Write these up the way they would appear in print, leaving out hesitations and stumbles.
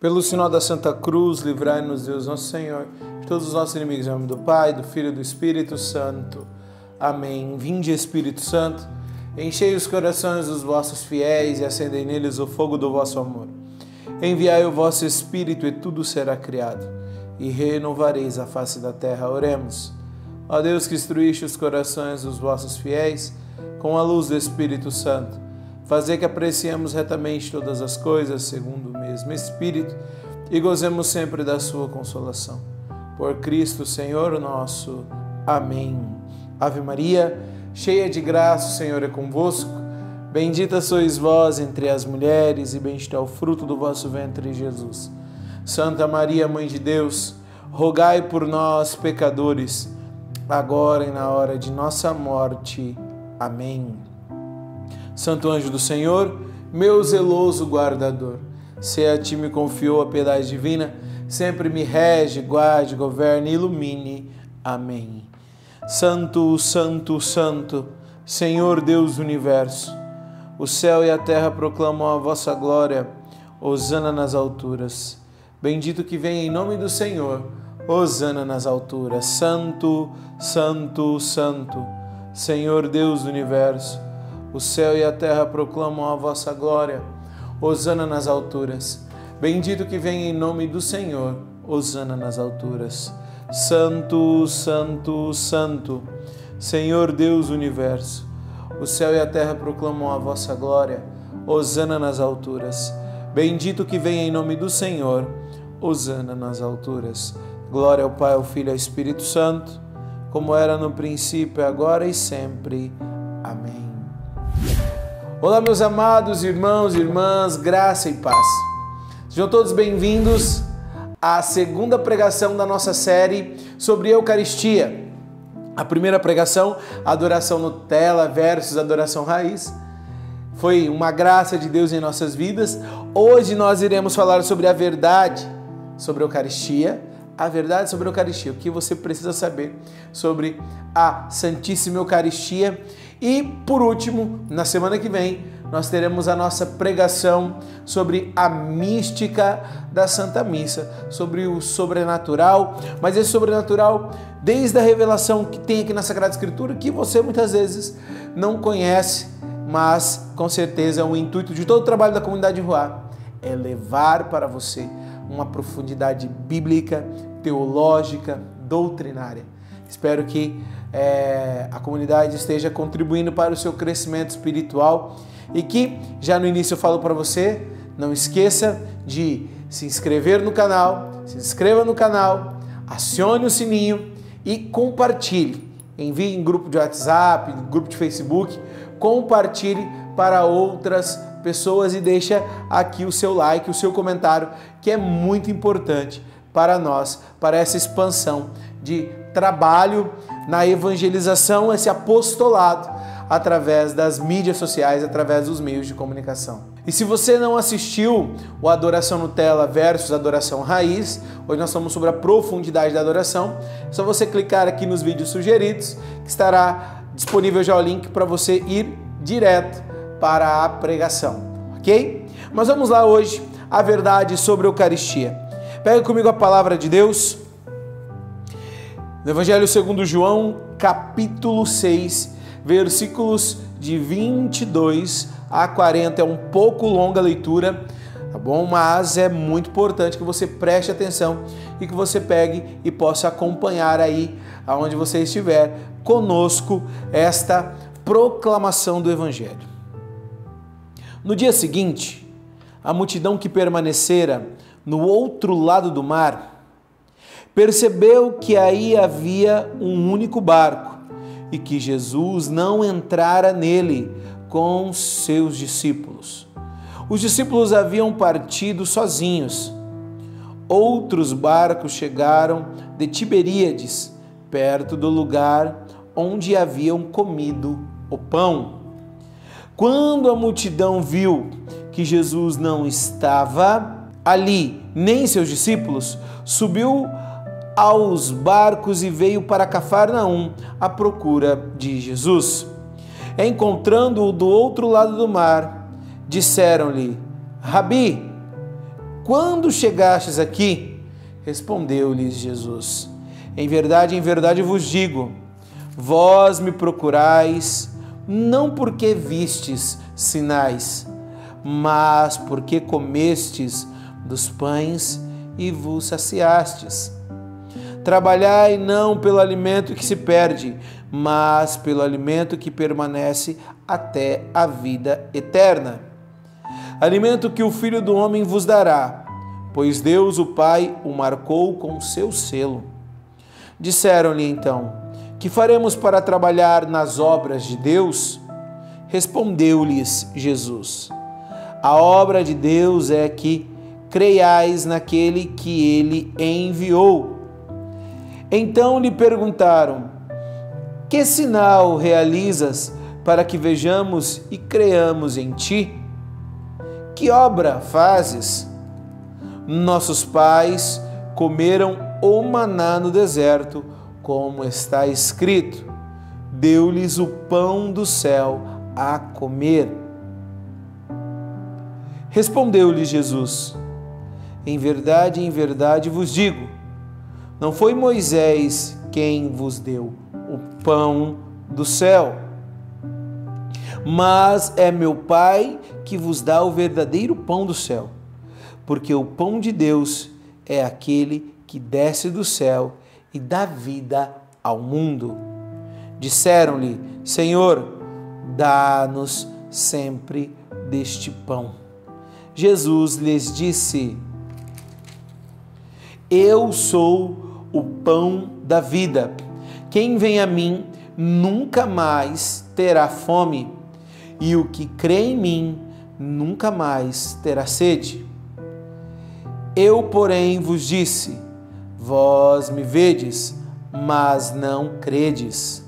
Pelo sinal da Santa Cruz, livrai-nos Deus nosso Senhor, de todos os nossos inimigos, em nome do Pai, do Filho e do Espírito Santo. Amém. Vinde, Espírito Santo, enchei os corações dos vossos fiéis e acendei neles o fogo do vosso amor. Enviai o vosso Espírito e tudo será criado, e renovareis a face da terra. Oremos. Ó Deus, que instruíste os corações dos vossos fiéis com a luz do Espírito Santo, fazei que apreciemos retamente todas as coisas segundo o mesmo Espírito e gozemos sempre da sua consolação. Por Cristo Senhor nosso. Amém. Ave Maria, cheia de graça, o Senhor é convosco. Bendita sois vós entre as mulheres e bendito é o fruto do vosso ventre, Jesus. Santa Maria, Mãe de Deus, rogai por nós, pecadores, agora e na hora de nossa morte. Amém. Santo anjo do Senhor, meu zeloso guardador, se a ti me confiou a piedade divina, sempre me rege, guarde, governe e ilumine. Amém. Santo, Santo, Santo, Senhor Deus do Universo, o céu e a terra proclamam a vossa glória. Hosana nas alturas. Bendito que vem em nome do Senhor. Hosana nas alturas. Santo, Santo, Santo, Senhor Deus do Universo, o céu e a terra proclamam a vossa glória. Hosana nas alturas. Bendito que vem em nome do Senhor. Hosana nas alturas. Santo, Santo, Santo, Senhor Deus do Universo, o céu e a terra proclamam a vossa glória. Hosana nas alturas. Bendito que vem em nome do Senhor. Hosana nas alturas. Glória ao Pai, ao Filho e ao Espírito Santo, como era no princípio, agora e sempre. Amém. Olá, meus amados irmãos e irmãs, graça e paz. Sejam todos bem-vindos à segunda pregação da nossa série sobre Eucaristia. A primeira pregação, adoração Nutella versus adoração raiz, foi uma graça de Deus em nossas vidas. Hoje nós iremos falar sobre a verdade sobre a Eucaristia, a verdade sobre a Eucaristia, o que você precisa saber sobre a Santíssima Eucaristia. E, por último, na semana que vem, nós teremos a nossa pregação sobre a mística da Santa Missa, sobre o sobrenatural, mas esse sobrenatural desde a revelação que tem aqui na Sagrada Escritura, que você muitas vezes não conhece, mas com certeza o intuito de todo o trabalho da comunidade Ruá é levar para você uma profundidade bíblica, teológica, doutrinária. Espero que a comunidade esteja contribuindo para o seu crescimento espiritual e que, já no início eu falo para você, não esqueça de se inscrever no canal, se inscreva no canal, acione o sininho e compartilhe. Envie em grupo de WhatsApp, grupo de Facebook, compartilhe para outras pessoas e deixa aqui o seu like, o seu comentário, que é muito importante para nós, para essa expansão de trabalho na evangelização, esse apostolado através das mídias sociais, através dos meios de comunicação. E se você não assistiu o Adoração Nutella versus Adoração Raiz, hoje nós falamos sobre a profundidade da adoração, é só você clicar aqui nos vídeos sugeridos, que estará disponível já o link para você ir direto para a pregação, ok? Mas vamos lá hoje, a verdade sobre a Eucaristia. Pega comigo a palavra de Deus, no Evangelho segundo João, capítulo 6, versículos de 22 a 40. É um pouco longa a leitura, tá bom? Mas é muito importante que você preste atenção e que você pegue e possa acompanhar aí, aonde você estiver, conosco, esta proclamação do Evangelho. No dia seguinte, a multidão que permanecera no outro lado do mar percebeu que aí havia um único barco e que Jesus não entrara nele com seus discípulos. Os discípulos haviam partido sozinhos. Outros barcos chegaram de Tiberíades, perto do lugar onde haviam comido o pão. Quando a multidão viu que Jesus não estava ali, nem seus discípulos, subiu aos barcos e veio para Cafarnaum à procura de Jesus. Encontrando-o do outro lado do mar, disseram-lhe: Rabi, quando chegastes aqui? Respondeu-lhes Jesus: em verdade vos digo, vós me procurais, não porque vistes sinais, mas porque comestes dos pães e vos saciastes. Trabalhai não pelo alimento que se perde, mas pelo alimento que permanece até a vida eterna. Alimento que o Filho do Homem vos dará, pois Deus o Pai o marcou com seu selo. Disseram-lhe então: que faremos para trabalhar nas obras de Deus? Respondeu-lhes Jesus: a obra de Deus é que creiais naquele que ele enviou. Então lhe perguntaram: que sinal realizas para que vejamos e creamos em ti? Que obra fazes? Nossos pais comeram o maná no deserto, como está escrito: deu-lhes o pão do céu a comer. Respondeu-lhe Jesus: em verdade vos digo, não foi Moisés quem vos deu o pão do céu, mas é meu Pai que vos dá o verdadeiro pão do céu, porque o pão de Deus é aquele que desce do céu e dá vida ao mundo. Disseram-lhe: Senhor, dá-nos sempre deste pão. Jesus lhes disse: eu sou o pão da vida. Quem vem a mim nunca mais terá fome, e o que crê em mim nunca mais terá sede. Eu, porém, vos disse: vós me vedes, mas não credes.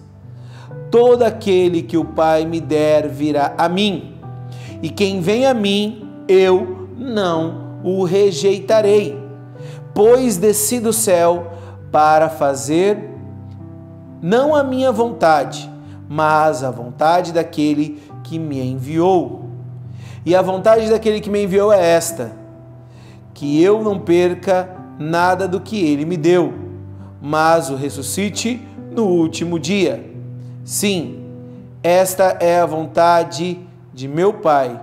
Todo aquele que o Pai me der virá a mim, e quem vem a mim, eu não o rejeitarei, pois desci do céu para fazer não a minha vontade, mas a vontade daquele que me enviou. E a vontade daquele que me enviou é esta: que eu não perca nada do que ele me deu, mas o ressuscite no último dia. Sim, esta é a vontade de meu Pai.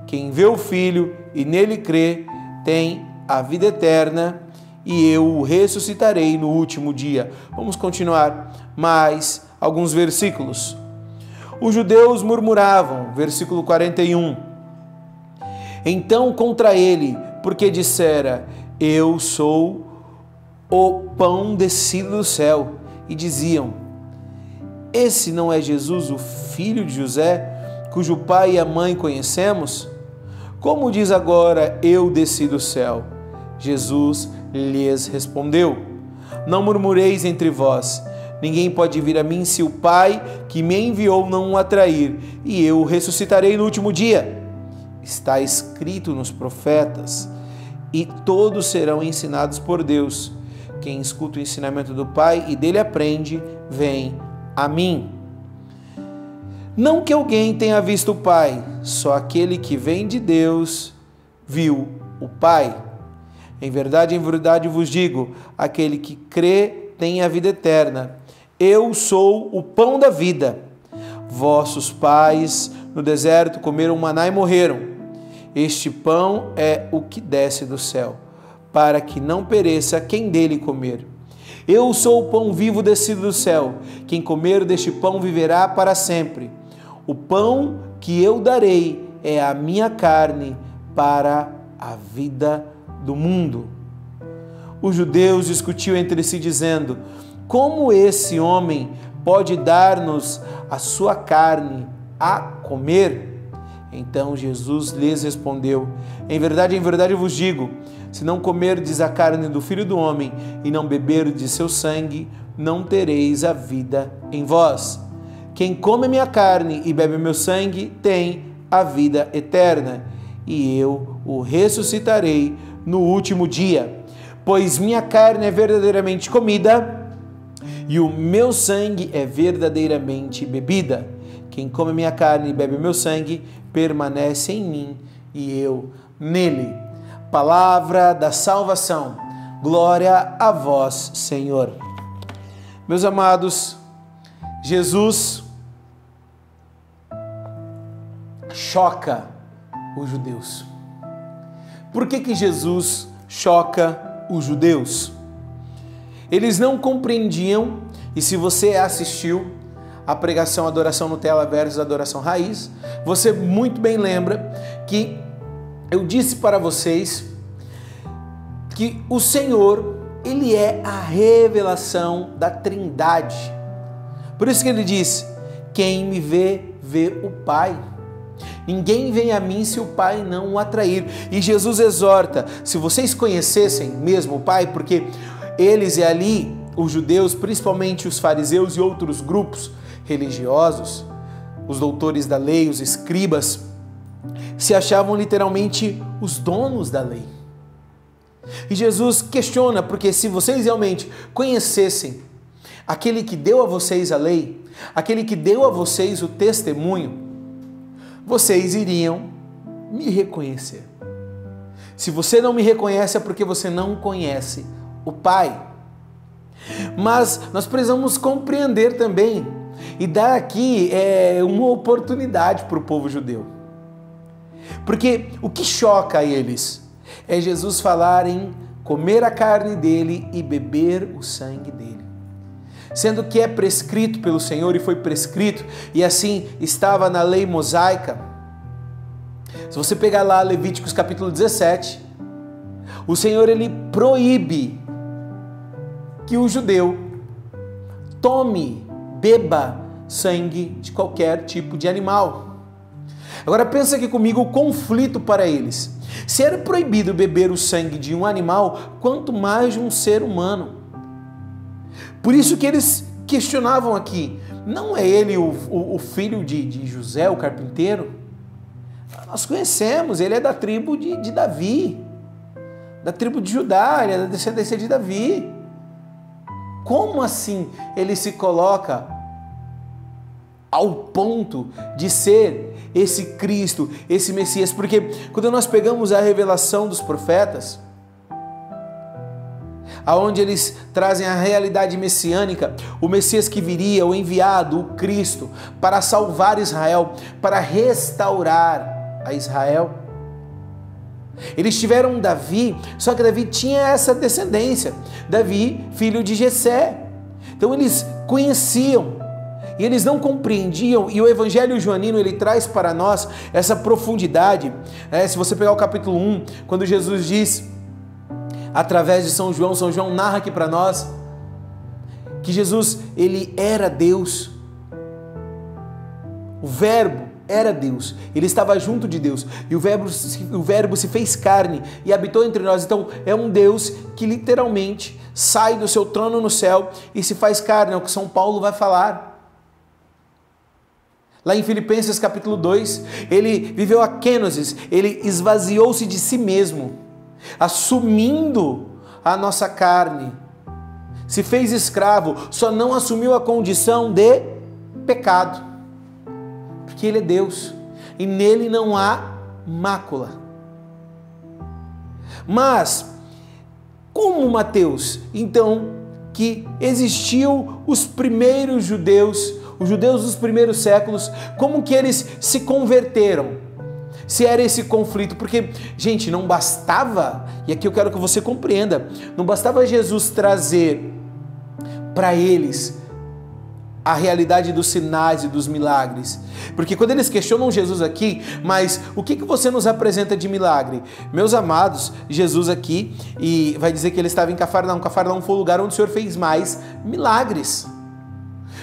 Quem vê o Filho e nele crê tem a vida eterna, e eu o ressuscitarei no último dia. Vamos continuar mais alguns versículos. Os judeus murmuravam, versículo 41. Então contra ele, porque dissera: eu sou o pão descido do céu. E diziam: esse não é Jesus, o filho de José, cujo pai e a mãe conhecemos? Como diz agora: eu desci do céu? Jesus lhes respondeu: não murmureis entre vós. Ninguém pode vir a mim se o Pai que me enviou não o atrair, e eu o ressuscitarei no último dia. Está escrito nos profetas: e todos serão ensinados por Deus. Quem escuta o ensinamento do Pai e dele aprende, vem a mim. Não que alguém tenha visto o Pai, só aquele que vem de Deus viu o Pai. Em verdade vos digo, aquele que crê tem a vida eterna. Eu sou o pão da vida. Vossos pais no deserto comeram maná e morreram. Este pão é o que desce do céu, para que não pereça quem dele comer. Eu sou o pão vivo descido do céu. Quem comer deste pão viverá para sempre. O pão que eu darei é a minha carne para a vida do mundo. Os judeus discutiam entre si, dizendo: como esse homem pode dar-nos a sua carne a comer? Então Jesus lhes respondeu: em verdade vos digo, se não comerdes a carne do Filho do Homem e não beberdes seu sangue, não tereis a vida em vós. Quem come minha carne e bebe meu sangue tem a vida eterna, e eu o ressuscitarei no último dia. Pois minha carne é verdadeiramente comida e o meu sangue é verdadeiramente bebida. Quem come minha carne e bebe meu sangue permanece em mim e eu nele. palavra da salvação. Glória a vós, Senhor. Meus amados, Jesus choca os judeus. Por que Jesus choca os judeus? Eles não compreendiam, e se você assistiu a pregação Adoração Nutella versus Adoração Raiz, você muito bem lembra que eu disse para vocês que o Senhor, Ele é a revelação da Trindade. Por isso que Ele diz, quem me vê, vê o Pai. Ninguém vem a mim se o Pai não o atrair. E Jesus exorta, se vocês conhecessem mesmo o Pai, porque eles e ali, os judeus, principalmente os fariseus e outros grupos religiosos, os doutores da lei, os escribas, se achavam literalmente os donos da lei. E Jesus questiona, porque se vocês realmente conhecessem aquele que deu a vocês a lei, aquele que deu a vocês o testemunho, vocês iriam me reconhecer. Se você não me reconhece é porque você não conhece o Pai. Mas nós precisamos compreender também e dar aqui uma oportunidade para o povo judeu. Porque o que choca a eles é Jesus falar em comer a carne dele e beber o sangue dele. Sendo que é prescrito pelo Senhor e foi prescrito, e assim estava na lei mosaica. Se você pegar lá Levíticos capítulo 17, o Senhor ele proíbe que o judeu tome, beba sangue de qualquer tipo de animal. Agora pensa aqui comigo o conflito para eles. Se era proibido beber o sangue de um animal, quanto mais de um ser humano. Por isso que eles questionavam aqui, não é ele o filho de José, o carpinteiro? Nós conhecemos, ele é da tribo de Davi, da tribo de Judá, ele é da descendência de Davi. Como assim ele se coloca ao ponto de ser esse Cristo, esse Messias? Porque quando nós pegamos a revelação dos profetas, aonde eles trazem a realidade messiânica, o Messias que viria, o enviado, o Cristo, para salvar Israel, para restaurar a Israel. Eles tiveram Davi, só que Davi tinha essa descendência, Davi, filho de Jessé. Então eles conheciam e eles não compreendiam, e o Evangelho joanino ele traz para nós essa profundidade. Se você pegar o capítulo 1, quando Jesus diz, através de São João narra aqui para nós que Jesus, ele era Deus. O Verbo era Deus, ele estava junto de Deus, e o verbo se fez carne e habitou entre nós. Então é um Deus que literalmente sai do seu trono no céu e se faz carne, é o que São Paulo vai falar. Lá em Filipenses capítulo 2, ele viveu a kenosis, ele esvaziou-se de si mesmo, assumindo a nossa carne, se fez escravo, só não assumiu a condição de pecado, porque ele é Deus e nele não há mácula. Mas como Mateus, então, que existiu os primeiros judeus, os judeus dos primeiros séculos, como que eles se converteram? Se era esse conflito, porque, gente, não bastava, e aqui eu quero que você compreenda, não bastava Jesus trazer para eles a realidade dos sinais e dos milagres, porque quando eles questionam Jesus aqui, mas o que você nos apresenta de milagre? Meus amados, Jesus aqui, e vai dizer que ele estava em Cafarnaum. Cafarnaum foi o lugar onde o Senhor fez mais milagres.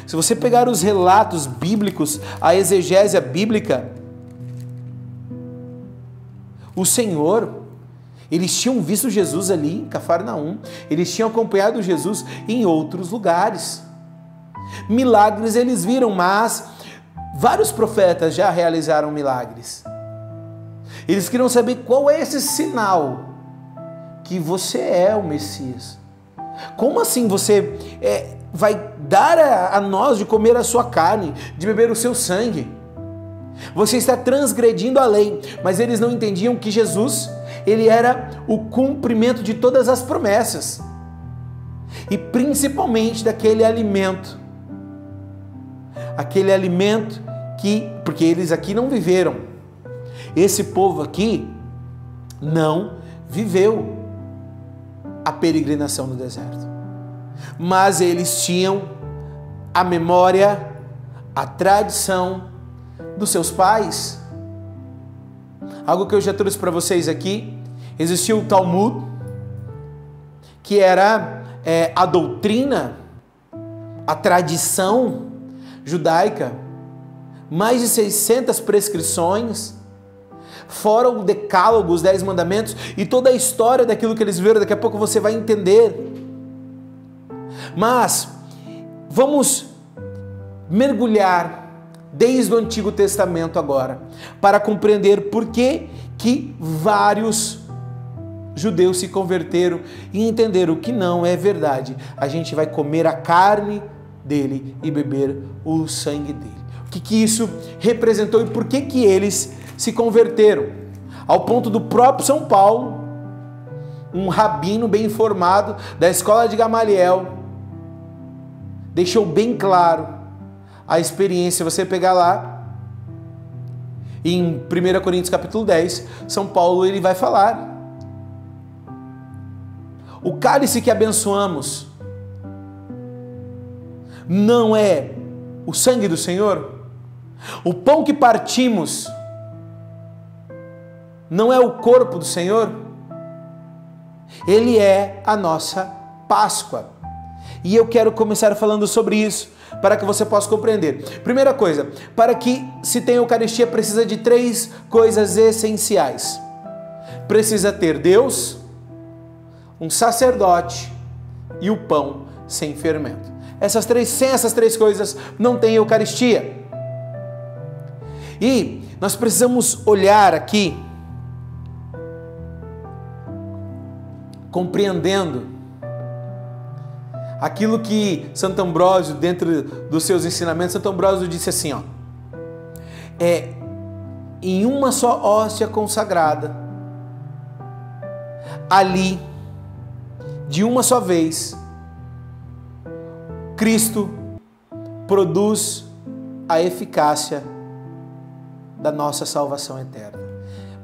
Se você pegar os relatos bíblicos, a exegésia bíblica, o Senhor, eles tinham visto Jesus ali em Cafarnaum, eles tinham acompanhado Jesus em outros lugares. Milagres eles viram, mas vários profetas já realizaram milagres. Eles queriam saber qual é esse sinal que você é o Messias. Como assim você vai dar a nós de comer a sua carne, de beber o seu sangue? Você está transgredindo a lei, mas eles não entendiam que Jesus, ele era o cumprimento de todas as promessas. E principalmente daquele alimento. Aquele alimento porque eles aqui não viveram. Esse povo aqui não viveu a peregrinação no deserto. Mas eles tinham a memória, a tradição dos seus pais. Algo que eu já trouxe para vocês aqui, existia o Talmud, que era a doutrina, a tradição judaica, mais de 600 prescrições, fora o decálogo, os 10 mandamentos e toda a história daquilo que eles viram. Daqui a pouco você vai entender. Mas vamos mergulhar desde o Antigo Testamento agora, para compreender por que vários judeus se converteram e entenderam que não é verdade. A gente vai comer a carne dele e beber o sangue dele. O que isso representou e por que eles se converteram? Ao ponto do próprio São Paulo, um rabino bem informado da escola de Gamaliel, deixou bem claro a experiência. Você pegar lá em 1 Coríntios capítulo 10, São Paulo ele vai falar: o cálice que abençoamos não é o sangue do Senhor? O pão que partimos não é o corpo do Senhor? Ele é a nossa Páscoa. E eu quero começar falando sobre isso, para que você possa compreender. Primeira coisa, para que se tenha Eucaristia, precisa de 3 coisas essenciais. Precisa ter Deus, um sacerdote e o pão sem fermento. Sem essas três coisas não tem Eucaristia. E nós precisamos olhar aqui, compreendendo aquilo que Santo Ambrósio, dentro dos seus ensinamentos, Santo Ambrósio disse assim, em uma só hóstia consagrada, ali, de uma só vez, Cristo produz a eficácia da nossa salvação eterna.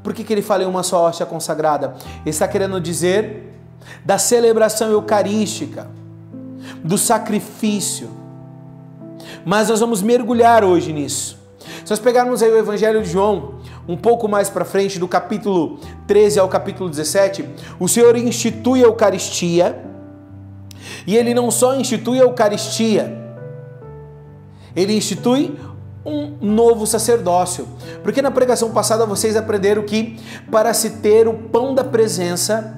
Por que ele fala em uma só hóstia consagrada? Ele está querendo dizer da celebração eucarística, do sacrifício. Mas nós vamos mergulhar hoje nisso. Se nós pegarmos aí o Evangelho de João, um pouco mais para frente, do capítulo 13 ao capítulo 17, o Senhor institui a Eucaristia, e Ele não só institui a Eucaristia, Ele institui um novo sacerdócio. Porque na pregação passada vocês aprenderam que para se ter o pão da presença,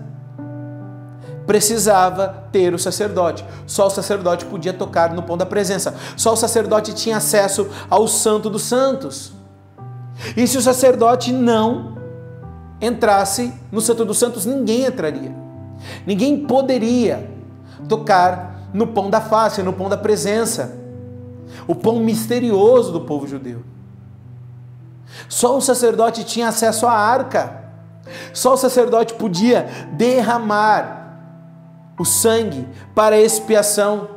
precisava ter o sacerdote. Só o sacerdote podia tocar no pão da presença. Só o sacerdote tinha acesso ao Santo dos Santos. E se o sacerdote não entrasse no Santo dos Santos, ninguém entraria. Ninguém poderia tocar no pão da face, no pão da presença, o pão misterioso do povo judeu. Só o sacerdote tinha acesso à arca. Só o sacerdote podia derramar o sangue para expiação.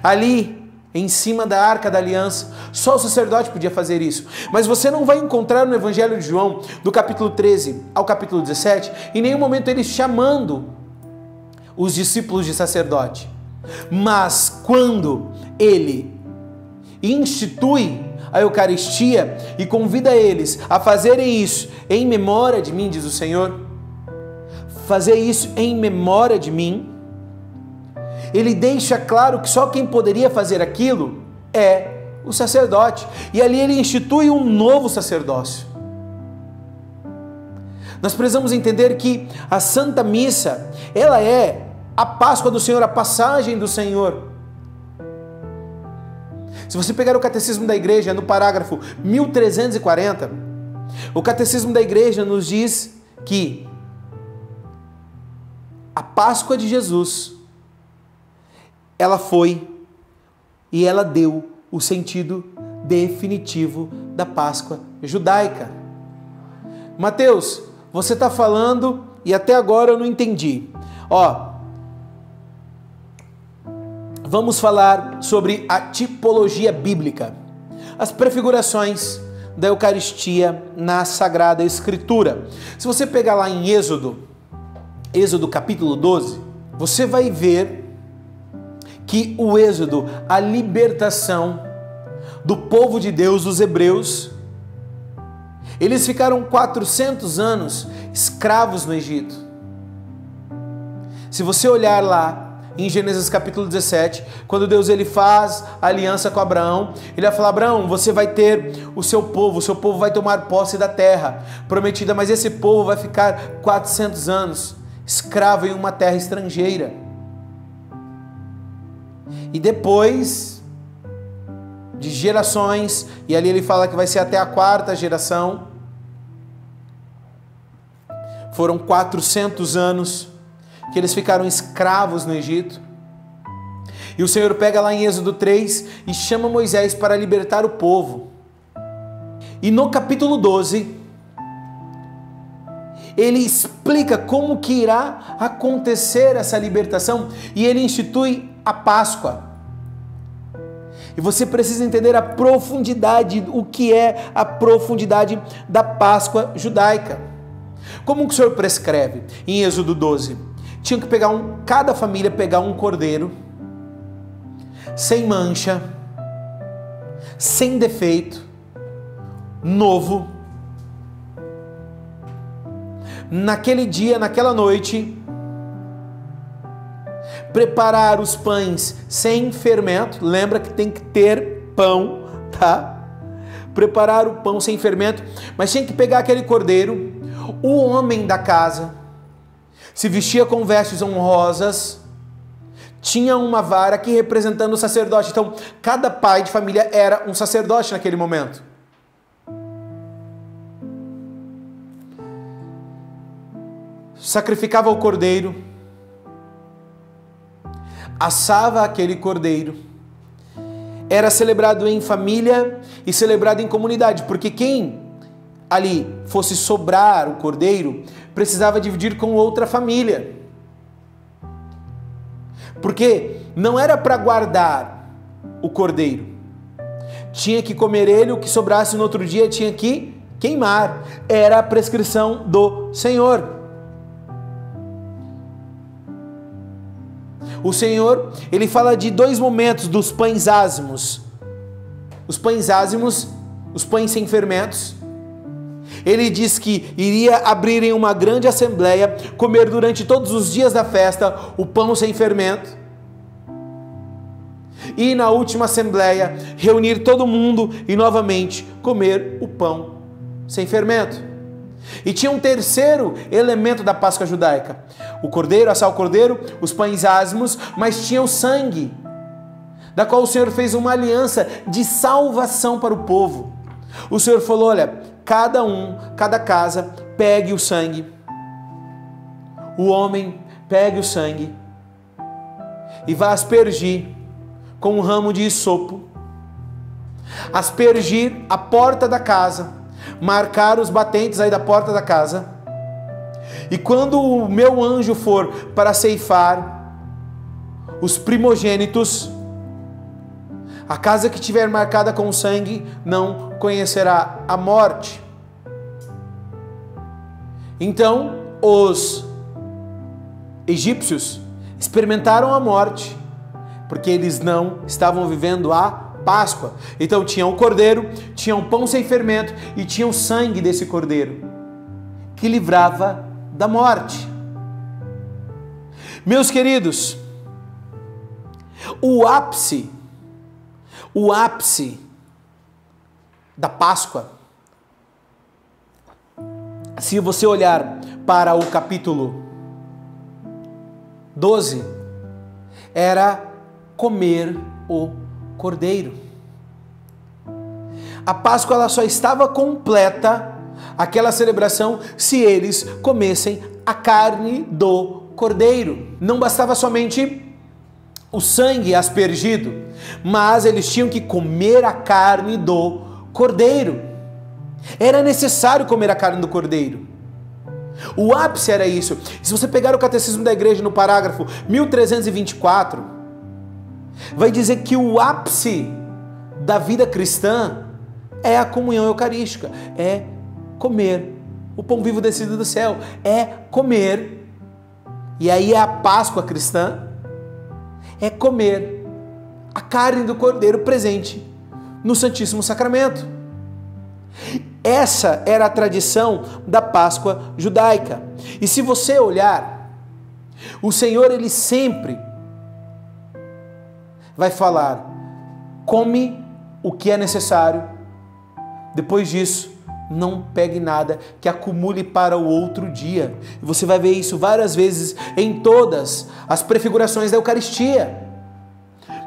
Ali, em cima da arca da aliança, só o sacerdote podia fazer isso. Mas você não vai encontrar no Evangelho de João, do capítulo 13 ao capítulo 17, em nenhum momento ele chamando os discípulos de sacerdote. Mas quando ele institui a Eucaristia e convida eles a fazerem isso em memória de mim, diz o Senhor, fazer isso em memória de mim, ele deixa claro que só quem poderia fazer aquilo é o sacerdote. E ali ele institui um novo sacerdócio. Nós precisamos entender que a Santa Missa, ela é a Páscoa do Senhor, a passagem do Senhor. Se você pegar o Catecismo da Igreja, no parágrafo 1340, o Catecismo da Igreja nos diz que a Páscoa de Jesus, ela foi e ela deu o sentido definitivo da Páscoa judaica. Mateus, você está falando e até agora eu não entendi. Ó, vamos falar sobre a tipologia bíblica, as prefigurações da Eucaristia na Sagrada Escritura. Se você pegar lá em Êxodo capítulo 12, você vai ver que o Êxodo, a libertação do povo de Deus, dos hebreus, eles ficaram 400 anos escravos no Egito. Se você olhar lá em Gênesis capítulo 17, quando Deus ele faz a aliança com Abraão, ele vai falar: Abraão, você vai ter o seu povo vai tomar posse da terra prometida, mas esse povo vai ficar 400 anos escravo em uma terra estrangeira. E depois de gerações, e ali ele fala que vai ser até a 4ª geração, foram 400 anos que eles ficaram escravos no Egito. E o Senhor pega lá em Êxodo 3 e chama Moisés para libertar o povo. E no capítulo 12, ele explica como que irá acontecer essa libertação e ele institui a Páscoa. E você precisa entender a profundidade, o que é a profundidade da Páscoa judaica. Como que o Senhor prescreve? Em Êxodo 12, tinha que pegar cada família pegar um cordeiro, sem mancha, sem defeito, novo. Naquele dia, naquela noite, preparar os pães sem fermento. Lembra que tem que ter pão, tá? Preparar o pão sem fermento, mas tinha que pegar aquele cordeiro. O homem da casa se vestia com vestes honrosas, tinha uma vara que representando o sacerdote. Então, cada pai de família era um sacerdote naquele momento. Sacrificava o cordeiro, assava aquele cordeiro, era celebrado em família e celebrado em comunidade, porque quem ali fosse sobrar o cordeiro precisava dividir com outra família, porque não era para guardar o cordeiro, tinha que comer ele, o que sobrasse no outro dia tinha que queimar, era a prescrição do Senhor. O Senhor, ele fala de 2 momentos dos pães ázimos. Os pães ázimos, os pães sem fermentos. Ele diz que iria abrir em uma grande assembleia, comer durante todos os dias da festa o pão sem fermento. E na última assembleia, reunir todo mundo e novamente comer o pão sem fermento. E tinha um terceiro elemento da Páscoa judaica: o cordeiro, assar o cordeiro, os pães ázimos, mas tinha o sangue, da qual o Senhor fez uma aliança de salvação para o povo. O Senhor falou: olha, cada casa pegue o sangue, o homem pegue o sangue e vá aspergir com um ramo de hisopo, aspergir a porta da casa, marcar os batentes aí da porta da casa, e quando o meu anjo for para ceifar os primogênitos, a casa que tiver marcada com sangue não conhecerá a morte. Então os egípcios experimentaram a morte, porque eles não estavam vivendo a Páscoa. Então tinha o cordeiro, tinha um pão sem fermento e tinha o sangue desse cordeiro que livrava da morte. Meus queridos, o ápice da Páscoa, se você olhar para o capítulo 12, era comer o cordeiro. A Páscoa ela só estava completa, aquela celebração, se eles comessem a carne do cordeiro. Não bastava somente o sangue aspergido, mas eles tinham que comer a carne do cordeiro. Era necessário comer a carne do cordeiro. O ápice era isso. Se você pegar o Catecismo da Igreja no parágrafo 1324, vai dizer que o ápice da vida cristã é a comunhão eucarística, é comer o pão vivo descido do céu, é comer, e aí é a Páscoa cristã, é comer a carne do Cordeiro presente no Santíssimo Sacramento. Essa era a tradição da Páscoa judaica. E se você olhar, o Senhor, ele sempre vai falar: come o que é necessário, depois disso, não pegue nada que acumule para o outro dia. E você vai ver isso várias vezes em todas as prefigurações da Eucaristia.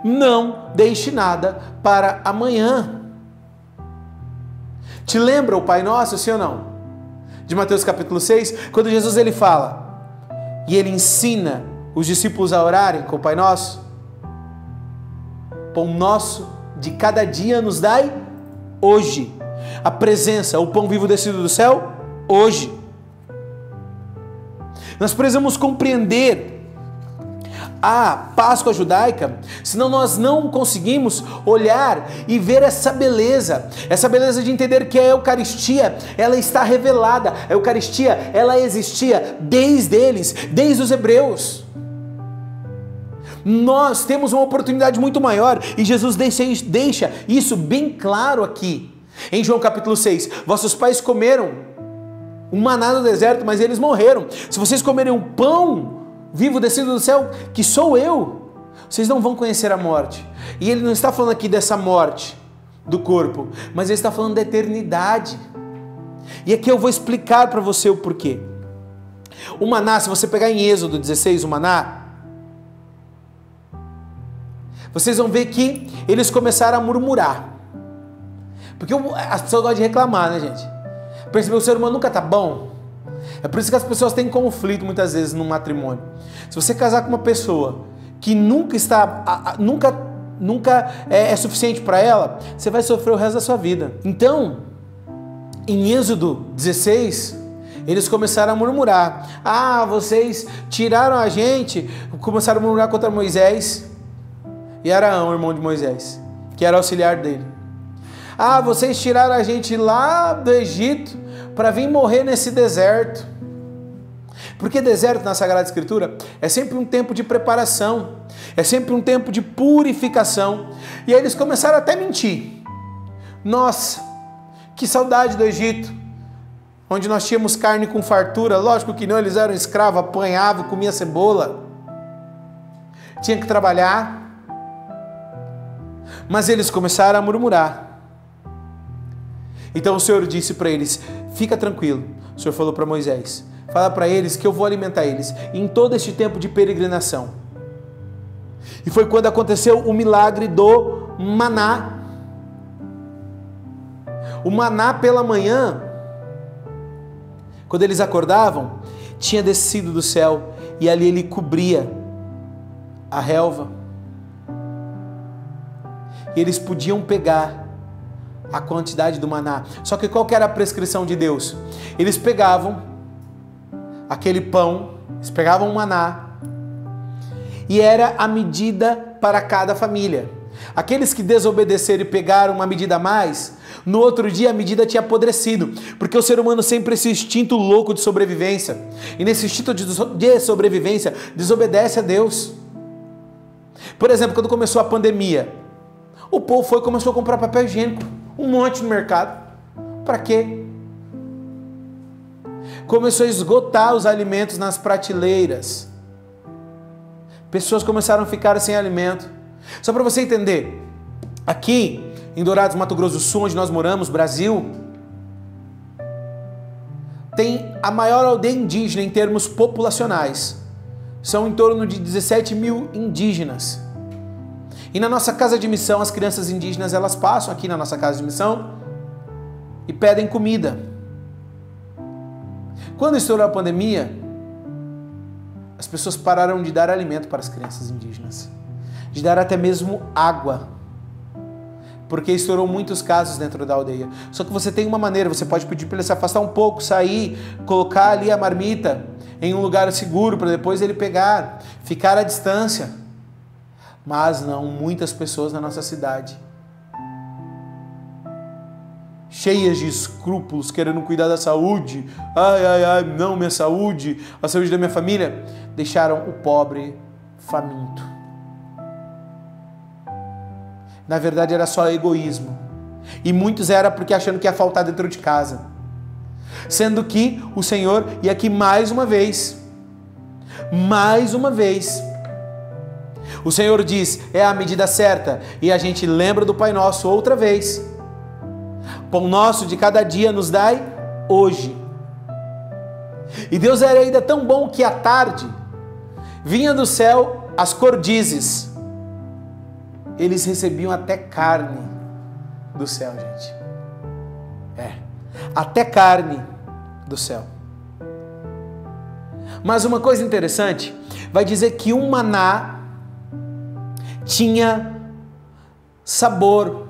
Não deixe nada para amanhã. Te lembra o Pai Nosso, sim ou não? De Mateus capítulo 6, quando Jesus ele fala e ele ensina os discípulos a orarem com o Pai Nosso: pão nosso de cada dia nos dai hoje. A presença, o pão vivo descido do céu, hoje. Nós precisamos compreender a Páscoa judaica, senão nós não conseguimos olhar e ver essa beleza de entender que a Eucaristia, ela está revelada. A Eucaristia, ela existia desde os hebreus. Nós temos uma oportunidade muito maior e Jesus deixa isso bem claro aqui. Em João capítulo 6, vossos pais comeram um maná no deserto, mas eles morreram. Se vocês comerem um pão vivo descido do céu, que sou eu, vocês não vão conhecer a morte. E ele não está falando aqui dessa morte do corpo, mas ele está falando da eternidade. E aqui eu vou explicar para você o porquê. O maná, se você pegar em Êxodo 16, o maná, vocês vão ver que eles começaram a murmurar. Porque as pessoas gostam de reclamar, né, gente? Percebeu que o ser humano nunca tá bom? É por isso que as pessoas têm conflito muitas vezes no matrimônio. Se você casar com uma pessoa que nunca é suficiente para ela, você vai sofrer o resto da sua vida. Então, em Êxodo 16, eles começaram a murmurar: ah, vocês tiraram a gente. Começaram a murmurar contra Moisés e Araão, irmão de Moisés, que era auxiliar dele. Ah, vocês tiraram a gente lá do Egito para vir morrer nesse deserto. Porque deserto na Sagrada Escritura é sempre um tempo de preparação, é sempre um tempo de purificação. E aí eles começaram até a mentir. Nossa, que saudade do Egito, onde nós tínhamos carne com fartura. Lógico que não, eles eram escravos, apanhavam, comiam cebola, tinha que trabalhar. Mas eles começaram a murmurar. Então o Senhor disse para eles: fica tranquilo. O Senhor falou para Moisés: fala para eles que eu vou alimentar eles em todo este tempo de peregrinação. E foi quando aconteceu o milagre do maná. O maná pela manhã, quando eles acordavam, tinha descido do céu e ali ele cobria a relva. E eles podiam pegar a quantidade do maná. Só que qual que era a prescrição de Deus? Eles pegavam aquele pão, eles pegavam o maná e era a medida para cada família. Aqueles que desobedeceram e pegaram uma medida a mais, no outro dia a medida tinha apodrecido, porque o ser humano sempre esse instinto louco de sobrevivência, e nesse instinto de sobrevivência desobedece a Deus. Por exemplo, quando começou a pandemia, o povo começou a comprar papel higiênico, um monte no mercado. Para quê? Começou a esgotar os alimentos nas prateleiras. Pessoas começaram a ficar sem alimento. Só para você entender, aqui em Dourados, Mato Grosso do Sul, onde nós moramos, Brasil, tem a maior aldeia indígena em termos populacionais. São em torno de 17 mil indígenas. E na nossa casa de missão, as crianças indígenas, elas passam aqui na nossa casa de missão e pedem comida. Quando estourou a pandemia, as pessoas pararam de dar alimento para as crianças indígenas, de dar até mesmo água, porque estourou muitos casos dentro da aldeia. Só que você tem uma maneira, você pode pedir para ele se afastar um pouco, sair, colocar ali a marmita em um lugar seguro para depois ele pegar, ficar à distância. Mas não, muitas pessoas na nossa cidade, cheias de escrúpulos, querendo cuidar da saúde, não, minha saúde, a saúde da minha família, deixaram o pobre faminto. Na verdade era só egoísmo, e muitos era porque achando que ia faltar dentro de casa, sendo que o Senhor, e aqui mais uma vez, o Senhor diz, é a medida certa, e a gente lembra do Pai Nosso outra vez, pão nosso de cada dia nos dai hoje. E Deus era ainda tão bom que à tarde vinha do céu as cordizes. Eles recebiam até carne do céu, gente. Até carne do céu. Mas uma coisa interessante, vai dizer que um maná tinha sabor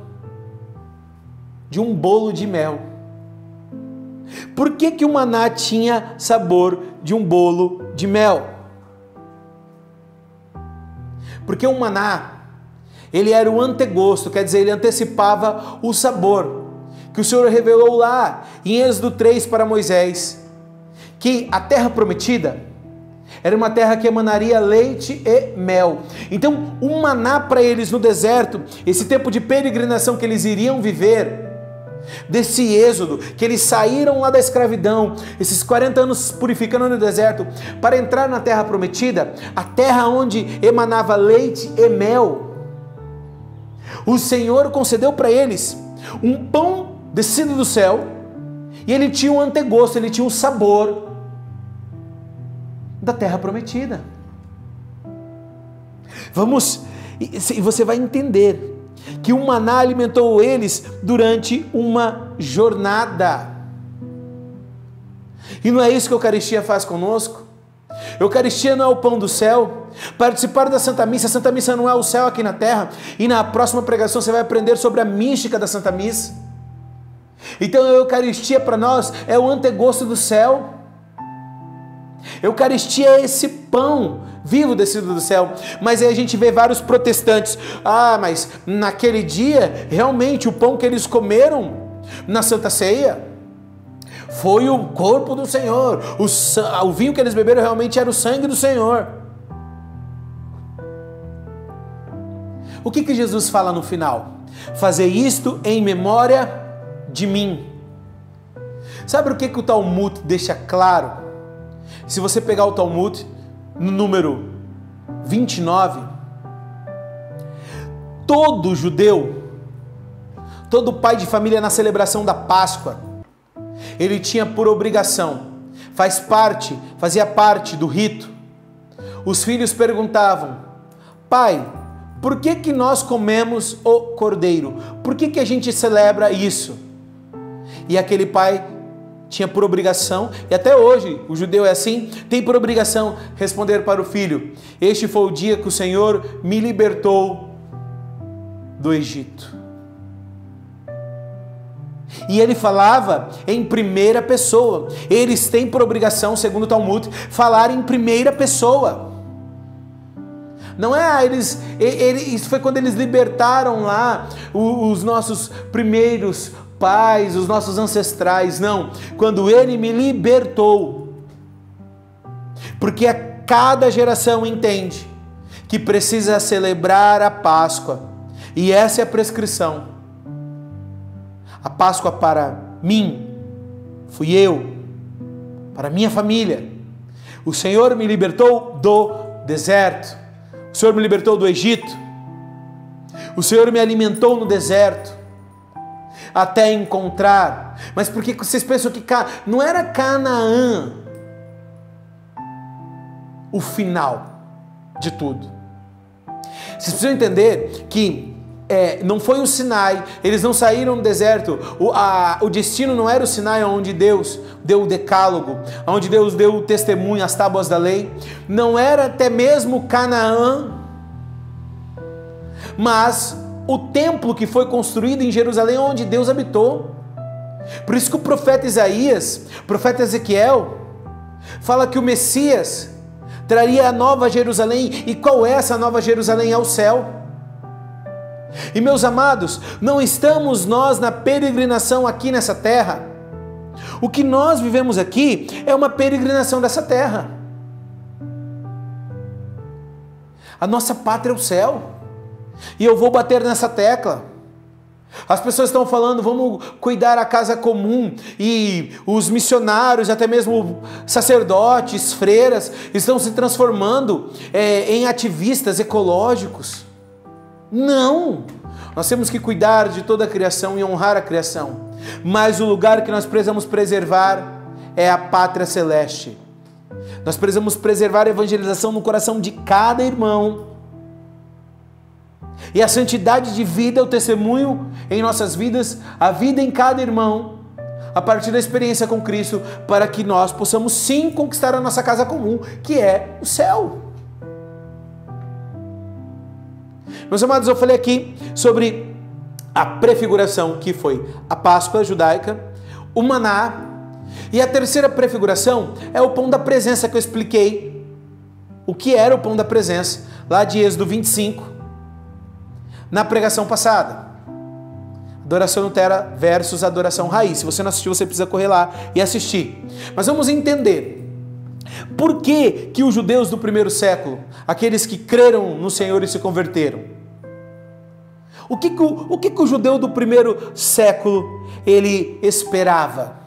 de um bolo de mel. Por que o maná tinha sabor de um bolo de mel? Porque o maná, ele era o antegosto, quer dizer, ele antecipava o sabor que o Senhor revelou lá em Êxodo 3 para Moisés, que a terra prometida era uma terra que emanaria leite e mel. Então, o maná para eles no deserto, esse tempo de peregrinação que eles iriam viver, desse êxodo, que eles saíram lá da escravidão, esses 40 anos purificando no deserto, para entrar na terra prometida, a terra onde emanava leite e mel, o Senhor concedeu para eles um pão descido do céu, e ele tinha um antegosto, ele tinha um sabor da terra prometida. E você vai entender que o maná alimentou eles durante uma jornada. E não é isso que a Eucaristia faz conosco? A Eucaristia não é o pão do céu. Participar da Santa Missa não é o céu aqui na terra. E na próxima pregação você vai aprender sobre a mística da Santa Missa. Então a Eucaristia para nós é o antegosto do céu. Eucaristia é esse pão vivo descido do céu. Mas aí a gente vê vários protestantes, mas naquele dia realmente o pão que eles comeram na Santa Ceia foi o corpo do Senhor, o vinho que eles beberam realmente era o sangue do Senhor. O que Jesus fala no final? Fazer isto em memória de mim. Sabe o que o Talmud deixa claro? Se você pegar o Talmud, no número 29, todo judeu, todo pai de família na celebração da Páscoa, ele tinha por obrigação, fazia parte do rito. Os filhos perguntavam: pai, por que nós comemos o cordeiro? Por que a gente celebra isso? E aquele pai tinha por obrigação, e até hoje o judeu é assim, tem por obrigação responder para o filho: este foi o dia que o Senhor me libertou do Egito. E ele falava em primeira pessoa. Eles têm por obrigação, segundo o Talmud, falar em primeira pessoa. Não é isso foi quando eles libertaram lá os nossos primeiros pais, os nossos ancestrais, não. Quando ele me libertou. Porque a cada geração entende que precisa celebrar a Páscoa. E essa é a prescrição. A Páscoa para mim, fui eu, para minha família. O Senhor me libertou do deserto. O Senhor me libertou do Egito. O Senhor me alimentou no deserto, até encontrar. Mas por que vocês pensam que não era Canaã o final de tudo? Vocês precisam entender que não foi o Sinai, eles não saíram do deserto, o destino não era o Sinai, onde Deus deu o decálogo, onde Deus deu o testemunho, as tábuas da lei, não era até mesmo Canaã, mas o templo que foi construído em Jerusalém, onde Deus habitou. Por isso que o profeta Isaías, o profeta Ezequiel, fala que o Messias traria a nova Jerusalém. E qual é essa nova Jerusalém? É o céu. E meus amados, não estamos nós na peregrinação aqui nessa terra. O que nós vivemos aqui é uma peregrinação dessa terra. A nossa pátria é o céu. E eu vou bater nessa tecla. As pessoas estão falando, vamos cuidar a casa comum, e os missionários, até mesmo sacerdotes, freiras, estão se transformando em ativistas ecológicos. Não! Nós temos que cuidar de toda a criação e honrar a criação. Mas o lugar que nós precisamos preservar é a pátria celeste. Nós precisamos preservar a evangelização no coração de cada irmão. E a santidade de vida, o testemunho em nossas vidas, a vida em cada irmão, a partir da experiência com Cristo, para que nós possamos sim conquistar a nossa casa comum, que é o céu. Meus amados, eu falei aqui sobre a prefiguração, que foi a Páscoa judaica, o maná, e a terceira prefiguração é o pão da presença, que eu expliquei o que era o pão da presença, lá de Êxodo 25, na pregação passada. Adoração Nutella versus adoração raiz. Se você não assistiu, você precisa correr lá e assistir. Mas vamos entender por que os judeus do primeiro século, aqueles que creram no Senhor e se converteram, o que o judeu do primeiro século ele esperava?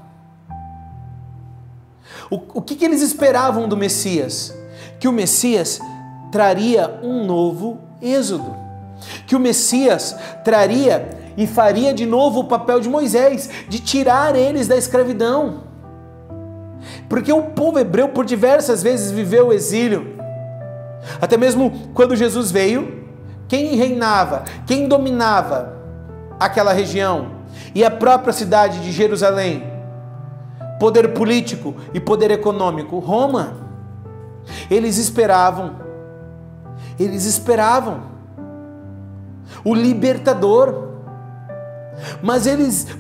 O que eles esperavam do Messias? Que o Messias traria um novo êxodo. Que o Messias traria e faria de novo o papel de Moisés, de tirar eles da escravidão. Porque o povo hebreu por diversas vezes viveu o exílio. Até mesmo quando Jesus veio, quem reinava, quem dominava aquela região e a própria cidade de Jerusalém? Poder político e poder econômico, Roma. Eles esperavam o libertador. Mas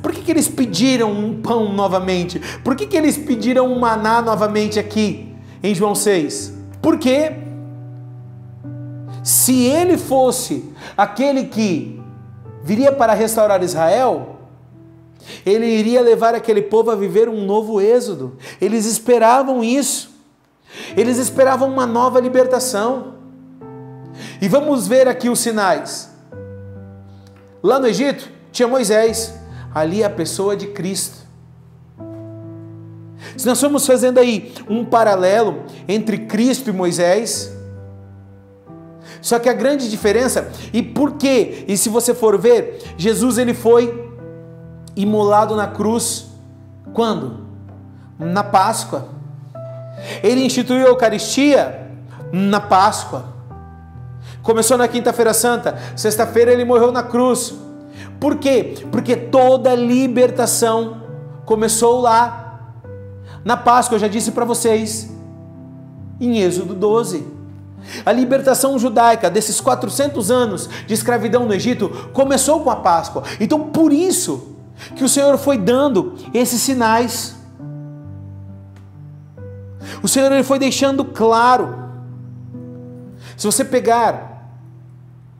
por que eles pediram um pão novamente? Por que eles pediram um maná novamente aqui em João 6? Porque se ele fosse aquele que viria para restaurar Israel, ele iria levar aquele povo a viver um novo êxodo. Eles esperavam isso. Eles esperavam uma nova libertação. E vamos ver aqui os sinais. Lá no Egito tinha Moisés, ali a pessoa de Cristo. Se nós formos fazendo aí um paralelo entre Cristo e Moisés, só que a grande diferença, e por quê? E se você for ver, Jesus ele foi imolado na cruz, quando? Na Páscoa. Ele instituiu a Eucaristia na Páscoa. Começou na quinta-feira santa, sexta-feira ele morreu na cruz. Por quê? Porque toda libertação começou lá, na Páscoa. Eu já disse para vocês, em Êxodo 12. A libertação judaica desses 400 anos de escravidão no Egito começou com a Páscoa. Então por isso que o Senhor foi dando esses sinais. O Senhor ele foi deixando claro. Se você pegar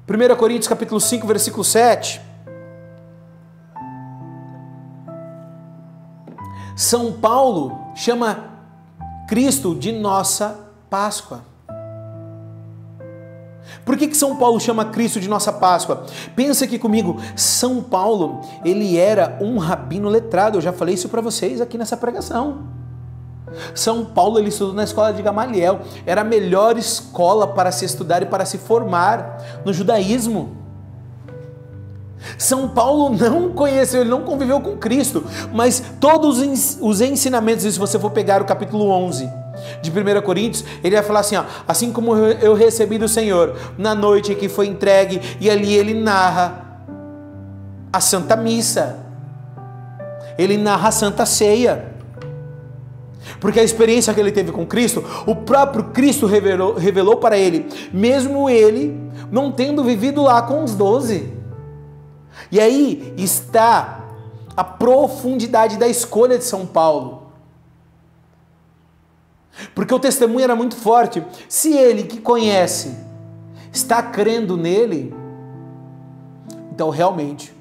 1 Coríntios capítulo 5, versículo 7, São Paulo chama Cristo de nossa Páscoa. Por que São Paulo chama Cristo de nossa Páscoa? Pensa aqui comigo, São Paulo, ele era um rabino letrado, eu já falei isso para vocês aqui nessa pregação. São Paulo, ele estudou na escola de Gamaliel, era a melhor escola para se estudar e para se formar no judaísmo. São Paulo não conheceu, ele não conviveu com Cristo, mas todos os ensinamentos, e se você for pegar o capítulo 11 de 1 Coríntios, ele vai falar assim, ó, assim como eu recebi do Senhor na noite que foi entregue, e ali ele narra a Santa Missa, ele narra a Santa Ceia, porque a experiência que ele teve com Cristo, o próprio Cristo revelou para ele, mesmo ele não tendo vivido lá com os 12. E aí está a profundidade da escolha de São Paulo. Porque o testemunho era muito forte. Se ele que conhece está crendo nele, então realmente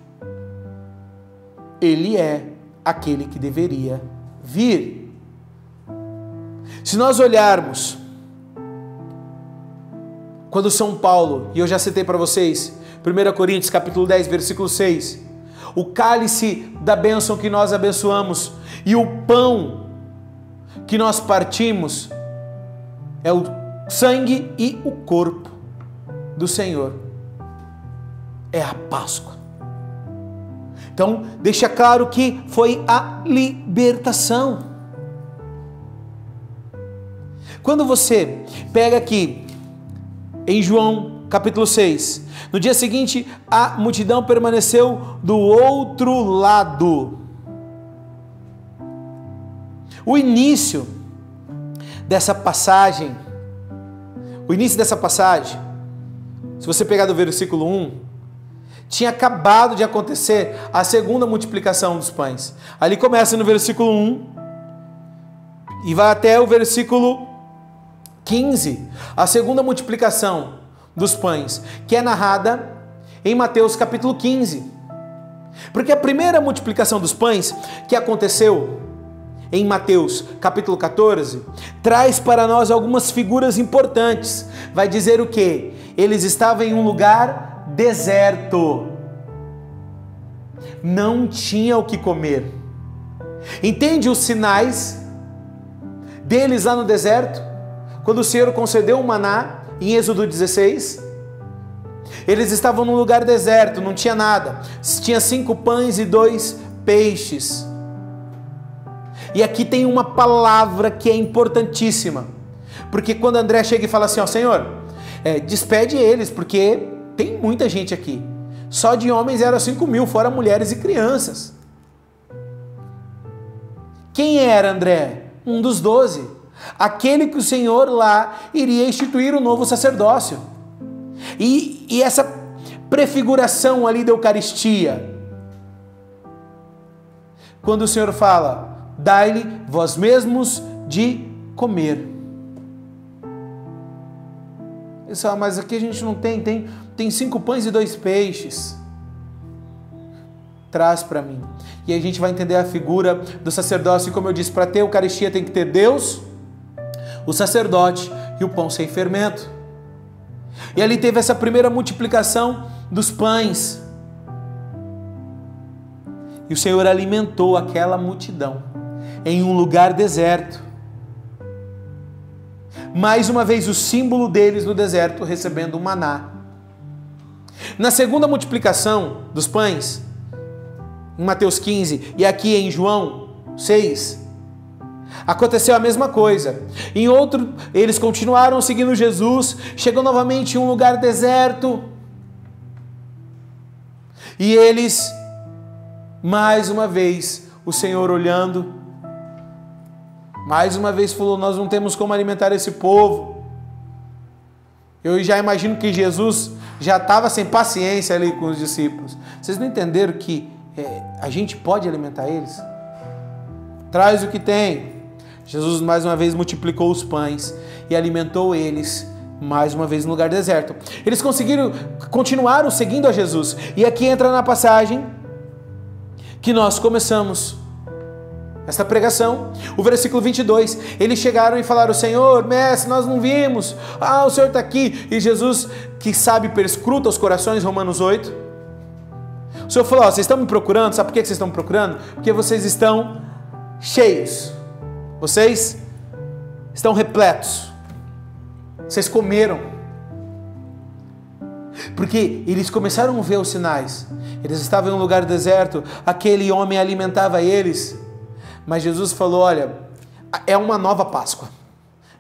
ele é aquele que deveria vir. Se nós olharmos quando São Paulo, e eu já citei para vocês, 1 Coríntios capítulo 10, versículo 6, o cálice da bênção que nós abençoamos e o pão que nós partimos é o sangue e o corpo do Senhor. É a Páscoa. Então, deixa claro que foi a libertação. Quando você pega aqui em João capítulo 6, no dia seguinte a multidão permaneceu do outro lado. O início dessa passagem, se você pegar do versículo 1, tinha acabado de acontecer a segunda multiplicação dos pães. Ali começa no versículo 1 e vai até o versículo 15, a segunda multiplicação dos pães, que é narrada em Mateus capítulo 15. Porque a primeira multiplicação dos pães, que aconteceu em Mateus capítulo 14, traz para nós algumas figuras importantes. Vai dizer o quê? Eles estavam em um lugar deserto. Não tinha o que comer. Entende os sinais deles lá no deserto? Quando o Senhor concedeu o maná, em Êxodo 16, eles estavam num lugar deserto, não tinha nada. Tinha 5 pães e 2 peixes. E aqui tem uma palavra que é importantíssima, porque quando André chega e fala assim, ó, Senhor, despede eles, porque tem muita gente aqui. Só de homens eram 5.000, fora mulheres e crianças. Quem era André? Um dos 12. Aquele que o Senhor lá iria instituir o novo sacerdócio. E essa prefiguração ali da Eucaristia, quando o Senhor fala, dai-lhe vós mesmos de comer. Eles falam, mas aqui a gente não tem 5 pães e 2 peixes. Traz para mim. E aí a gente vai entender a figura do sacerdócio. E como eu disse, para ter Eucaristia tem que ter Deus, o sacerdote e o pão sem fermento. E ali teve essa primeira multiplicação dos pães. E o Senhor alimentou aquela multidão em um lugar deserto. Mais uma vez o símbolo deles no deserto recebendo o maná. Na segunda multiplicação dos pães, em Mateus 15 e aqui em João 6, aconteceu a mesma coisa. Em outro, eles continuaram seguindo Jesus, chegou novamente em um lugar deserto. E eles, mais uma vez, o Senhor olhando, mais uma vez falou, nós não temos como alimentar esse povo. Eu já imagino que Jesus já estava sem paciência ali com os discípulos. Vocês não entenderam que a gente pode alimentar eles? Traz o que tem. Jesus mais uma vez multiplicou os pães e alimentou eles mais uma vez no lugar deserto. Eles continuaram seguindo a Jesus. E aqui entra na passagem que nós começamos esta pregação, o versículo 22. Eles chegaram e falaram, Senhor, mestre, nós não vimos. O Senhor está aqui. E Jesus, que sabe, perscruta os corações, Romanos 8. O Senhor falou, vocês estão me procurando, sabe por que vocês estão me procurando? Porque vocês estão cheios. Vocês estão repletos. Vocês comeram. Porque eles começaram a ver os sinais. Eles estavam em um lugar deserto, aquele homem alimentava eles. Mas Jesus falou, olha, é uma nova Páscoa.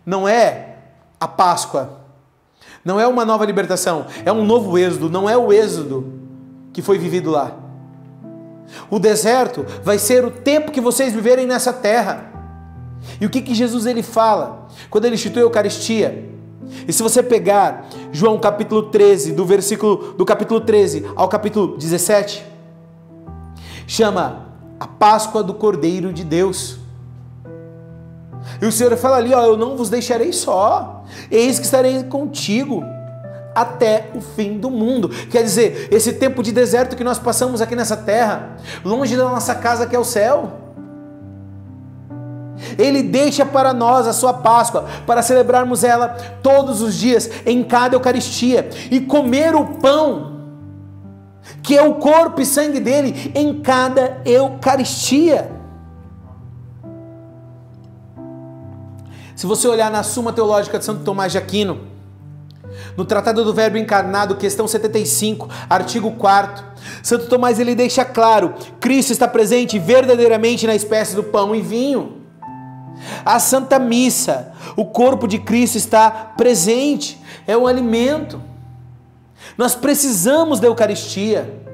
Não é a Páscoa. Não é uma nova libertação. É um novo êxodo. Não é o êxodo que foi vivido lá. O deserto vai ser o tempo que vocês viverem nessa terra. E o que Jesus ele fala? Quando ele institui a Eucaristia, E se você pegar João capítulo 13, do capítulo 13 ao capítulo 17, chama a Páscoa do Cordeiro de Deus. E o Senhor fala ali, eu não vos deixarei só, eis que estarei contigo até o fim do mundo. Quer dizer, esse tempo de deserto que nós passamos aqui nessa terra, longe da nossa casa que é o céu, Ele deixa para nós a sua Páscoa, para celebrarmos ela todos os dias, em cada Eucaristia, e comer o pão, que é o corpo e sangue dele, em cada Eucaristia. Se você olhar na Suma Teológica de Santo Tomás de Aquino, no Tratado do Verbo Encarnado, questão 75, artigo 4º, Santo Tomás ele deixa claro, Cristo está presente verdadeiramente na espécie do pão e vinho. A Santa Missa, o corpo de Cristo está presente, é o alimento. Nós precisamos da Eucaristia,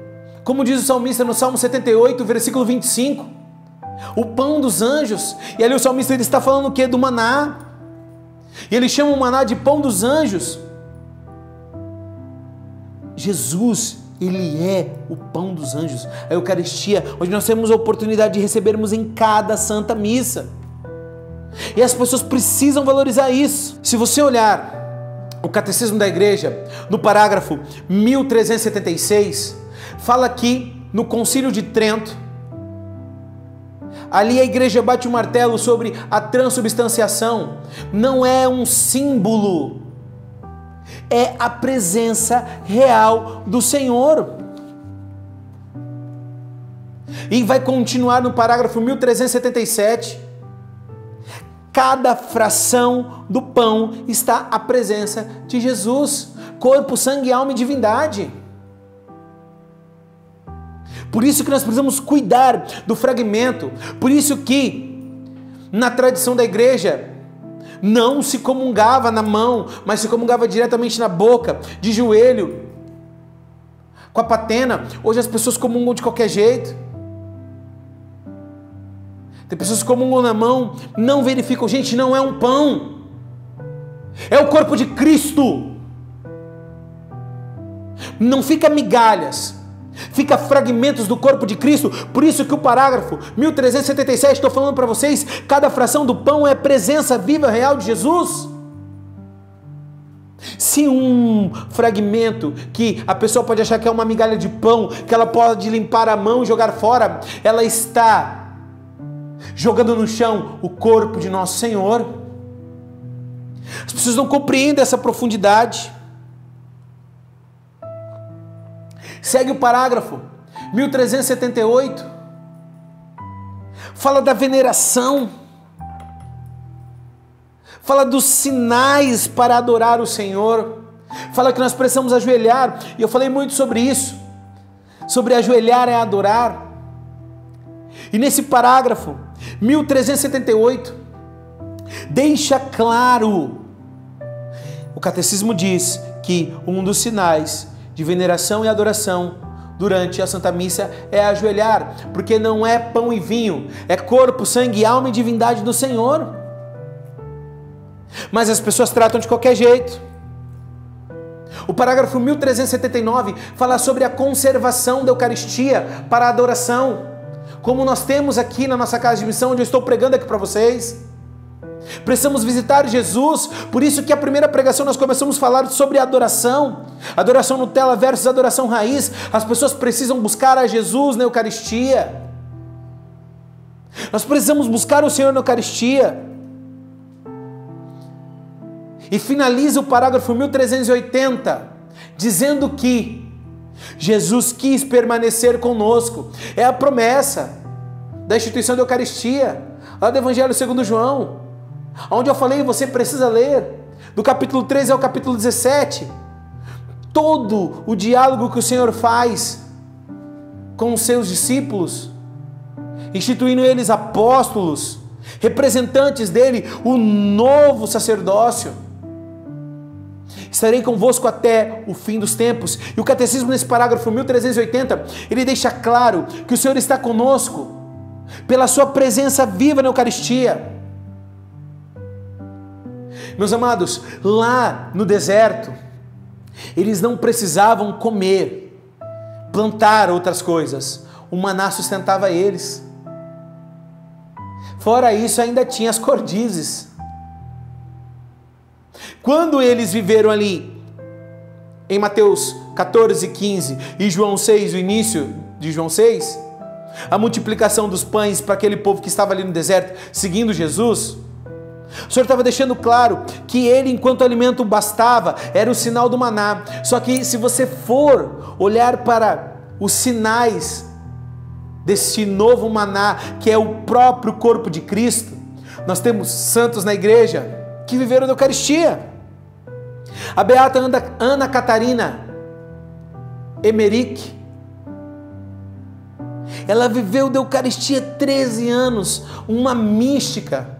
como diz o salmista no Salmo 78, versículo 25, o pão dos anjos. E ali o salmista ele está falando o que? Do maná, e ele chama o maná de pão dos anjos. Jesus, ele é o pão dos anjos, a Eucaristia, onde nós temos a oportunidade de recebermos em cada Santa Missa. E as pessoas precisam valorizar isso. Se você olhar o Catecismo da Igreja, no parágrafo 1376, fala que no Concílio de Trento, ali a Igreja bate o martelo sobre a transubstanciação. Não é um símbolo, é a presença real do Senhor. E vai continuar no parágrafo 1377, cada fração do pão está a presença de Jesus, corpo, sangue, alma e divindade. Por isso que nós precisamos cuidar do fragmento, por isso que na tradição da igreja não se comungava na mão, mas se comungava diretamente na boca, de joelho, com a patena. Hoje as pessoas comungam de qualquer jeito. Tem pessoas que comungam na mão, não verificam. Gente, não é um pão, é o corpo de Cristo. Não fica migalhas, fica fragmentos do corpo de Cristo. Por isso que o parágrafo 1377, estou falando para vocês, cada fração do pão é presença viva, real de Jesus. Se um fragmento que a pessoa pode achar que é uma migalha de pão, que ela pode limpar a mão e jogar fora, ela está jogando no chão o corpo de nosso Senhor. As pessoas não compreendem essa profundidade. Segue o parágrafo 1378, fala da veneração, fala dos sinais para adorar o Senhor, fala que nós precisamos ajoelhar, e eu falei muito sobre isso, sobre ajoelhar é adorar. E nesse parágrafo 1378 deixa claro, o catecismo diz que um dos sinais de veneração e adoração durante a Santa Missa é ajoelhar, porque não é pão e vinho, é corpo, sangue, alma e divindade do Senhor. Mas as pessoas tratam de qualquer jeito. O parágrafo 1379 fala sobre a conservação da Eucaristia para a adoração, como nós temos aqui na nossa casa de missão, onde eu estou pregando aqui para vocês. Precisamos visitar Jesus, por isso que a primeira pregação nós começamos a falar sobre adoração Nutella versus adoração raiz. As pessoas precisam buscar a Jesus na Eucaristia, nós precisamos buscar o Senhor na Eucaristia. E finaliza o parágrafo 1380, dizendo que Jesus quis permanecer conosco, é a promessa da instituição da Eucaristia, lá do Evangelho segundo João, onde eu falei, você precisa ler, do capítulo 13 ao capítulo 17, todo o diálogo que o Senhor faz com os seus discípulos, instituindo eles apóstolos, representantes dele, o novo sacerdócio. Estarei convosco até o fim dos tempos. E o catecismo nesse parágrafo 1380, ele deixa claro que o Senhor está conosco pela sua presença viva na Eucaristia. Meus amados, lá no deserto, eles não precisavam comer, plantar outras coisas. O maná sustentava eles. Fora isso, ainda tinha as cordizes. Quando eles viveram ali, em Mateus 14, 15 e João 6, o início de João 6, a multiplicação dos pães para aquele povo que estava ali no deserto, seguindo Jesus, o Senhor estava deixando claro que ele, enquanto alimento bastava, era o sinal do maná. Só que se você for olhar para os sinais desse novo maná, que é o próprio corpo de Cristo, nós temos santos na igreja que viveram da Eucaristia. A beata Ana Catarina Emmerich, ela viveu da Eucaristia 13 anos, uma mística.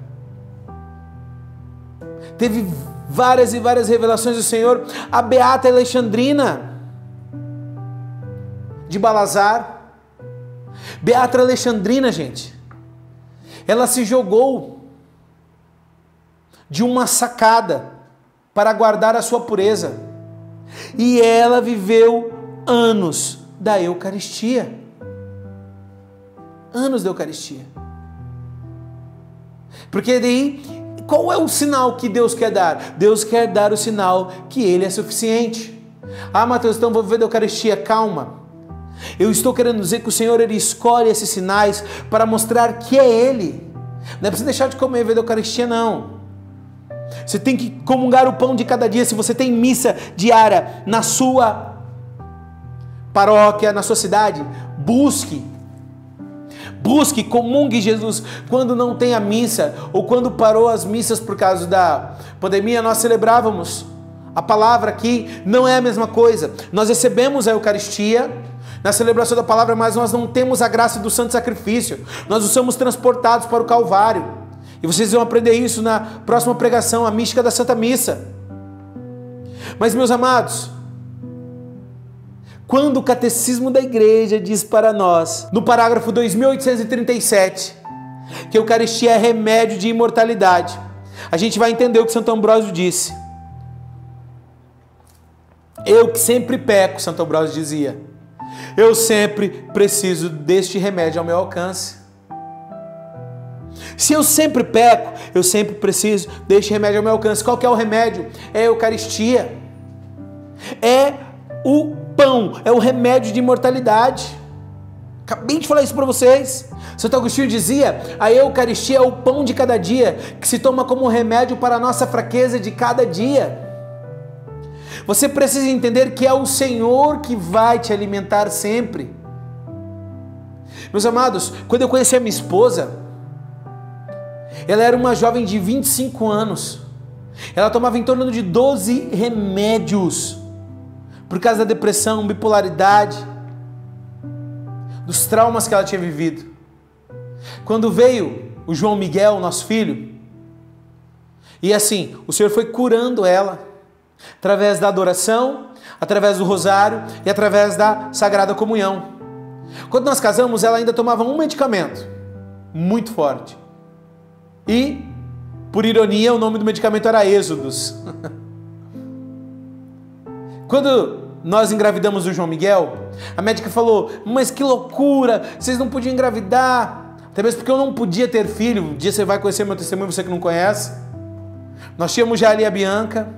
Teve várias e várias revelações do Senhor. A beata Alexandrina de Balazar. Beata Alexandrina, gente, ela se jogou de uma sacada para guardar a sua pureza. E ela viveu anos da Eucaristia. Anos da Eucaristia. Porque daí, qual é o sinal que Deus quer dar? Deus quer dar o sinal que Ele é suficiente. Ah, Mateus, então vou viver da Eucaristia. Calma. Eu estou querendo dizer que o Senhor, Ele escolhe esses sinais para mostrar que é Ele. Não é para você deixar de comer e viver da Eucaristia, não. Você tem que comungar o pão de cada dia. Se você tem missa diária na sua paróquia, na sua cidade, busque, comungue Jesus. Quando não tem a missa, ou quando parou as missas por causa da pandemia, nós celebrávamos a palavra aqui. Não é a mesma coisa. Nós recebemos a Eucaristia na celebração da palavra, mas nós não temos a graça do santo sacrifício. Nós somos transportados para o Calvário. E vocês vão aprender isso na próxima pregação, a mística da Santa Missa. Mas, meus amados, quando o Catecismo da Igreja diz para nós, no parágrafo 2837, que a Eucaristia é remédio de imortalidade, a gente vai entender o que Santo Ambrósio disse. Eu que sempre peco, Santo Ambrósio dizia, eu sempre preciso deste remédio ao meu alcance. Se eu sempre peco, eu sempre preciso deste remédio ao meu alcance. Qual que é o remédio? É a Eucaristia. É o pão, é o remédio de imortalidade. Acabei de falar isso para vocês. Santo Agostinho dizia, a Eucaristia é o pão de cada dia, que se toma como remédio para a nossa fraqueza de cada dia. Você precisa entender que é o Senhor que vai te alimentar sempre. Meus amados, quando eu conheci a minha esposa, ela era uma jovem de 25 anos. Ela tomava em torno de 12 remédios por causa da depressão, bipolaridade, dos traumas que ela tinha vivido. Quando veio o João Miguel, nosso filho, e assim, o Senhor foi curando ela, através da adoração, através do rosário e através da Sagrada Comunhão. Quando nós casamos, ela ainda tomava um medicamento, muito forte. E, por ironia, o nome do medicamento era Êxodos. Quando nós engravidamos o João Miguel, a médica falou, mas que loucura, vocês não podiam engravidar. Até mesmo porque eu não podia ter filho. Um dia você vai conhecer meu testemunho, você que não conhece. Nós tínhamos já ali a Bianca.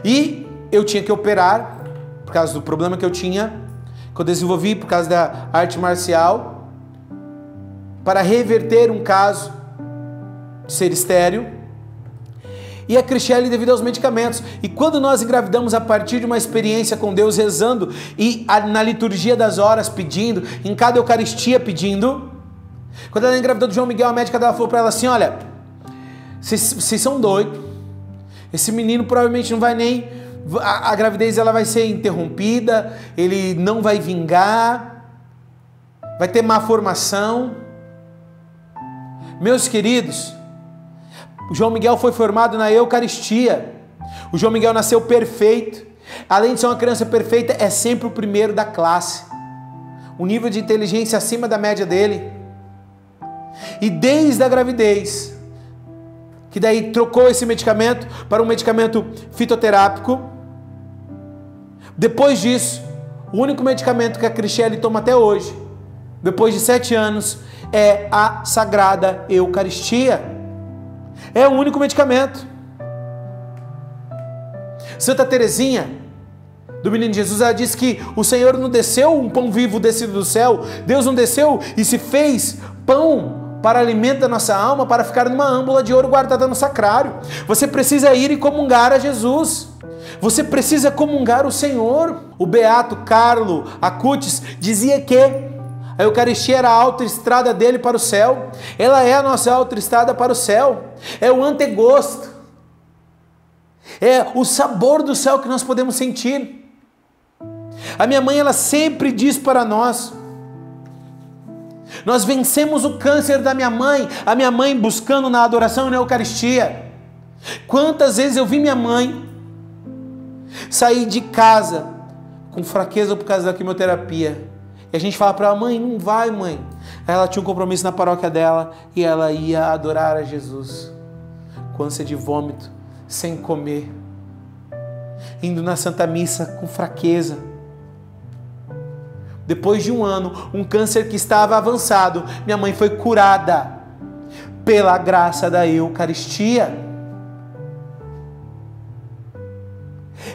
E eu tinha que operar, por causa do problema que eu tinha, que eu desenvolvi por causa da arte marcial, para reverter um caso de ser estéril, e a Cristiane devido aos medicamentos. E quando nós engravidamos a partir de uma experiência com Deus, rezando, e na liturgia das horas pedindo, em cada Eucaristia pedindo, quando ela engravidou do João Miguel, a médica dela falou para ela assim, olha, vocês são doidos, esse menino provavelmente não vai nem, a gravidez ela vai ser interrompida, ele não vai vingar, vai ter má formação. Meus queridos, o João Miguel foi formado na Eucaristia. O João Miguel nasceu perfeito. Além de ser uma criança perfeita, é sempre o primeiro da classe. O nível de inteligência acima da média dele. E desde a gravidez, que daí trocou esse medicamento para um medicamento fitoterápico. Depois disso, o único medicamento que a Cristiane toma até hoje, depois de 7 anos, é a Sagrada Eucaristia. É o único medicamento. Santa Teresinha, do Menino Jesus, ela diz que o Senhor não desceu um pão vivo descido do céu. Deus não desceu e se fez pão para alimento da nossa alma, para ficar numa âmbula de ouro guardada no sacrário. Você precisa ir e comungar a Jesus. Você precisa comungar o Senhor. O beato Carlo Acutis dizia que a Eucaristia era a autoestrada dele para o céu. Ela é a nossa autoestrada para o céu. É o antegosto. É o sabor do céu que nós podemos sentir. A minha mãe, ela sempre diz para nós: nós vencemos o câncer da minha mãe, a minha mãe buscando na adoração e na Eucaristia. Quantas vezes eu vi minha mãe sair de casa com fraqueza por causa da quimioterapia, e a gente fala para ela: mãe, não vai, mãe. Ela tinha um compromisso na paróquia dela e ela ia adorar a Jesus, com ânsia de vômito, sem comer, indo na Santa Missa com fraqueza. Depois de um ano, um câncer que estava avançado, minha mãe foi curada pela graça da Eucaristia.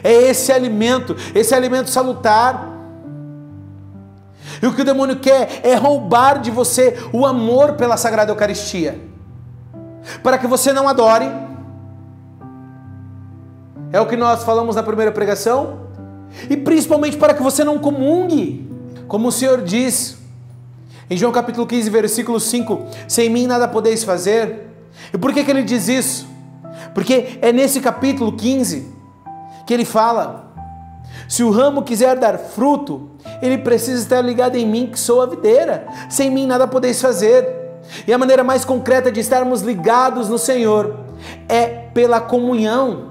É esse alimento salutar. E o que o demônio quer é roubar de você o amor pela Sagrada Eucaristia, para que você não adore. É o que nós falamos na primeira pregação. E principalmente para que você não comungue. Como o Senhor diz em João capítulo 15, versículo 5, sem mim nada podeis fazer. E por que ele diz isso? Porque é nesse capítulo 15 que ele fala: se o ramo quiser dar fruto, ele precisa estar ligado em mim, que sou a videira. Sem mim nada podeis fazer. E a maneira mais concreta de estarmos ligados no Senhor é pela comunhão,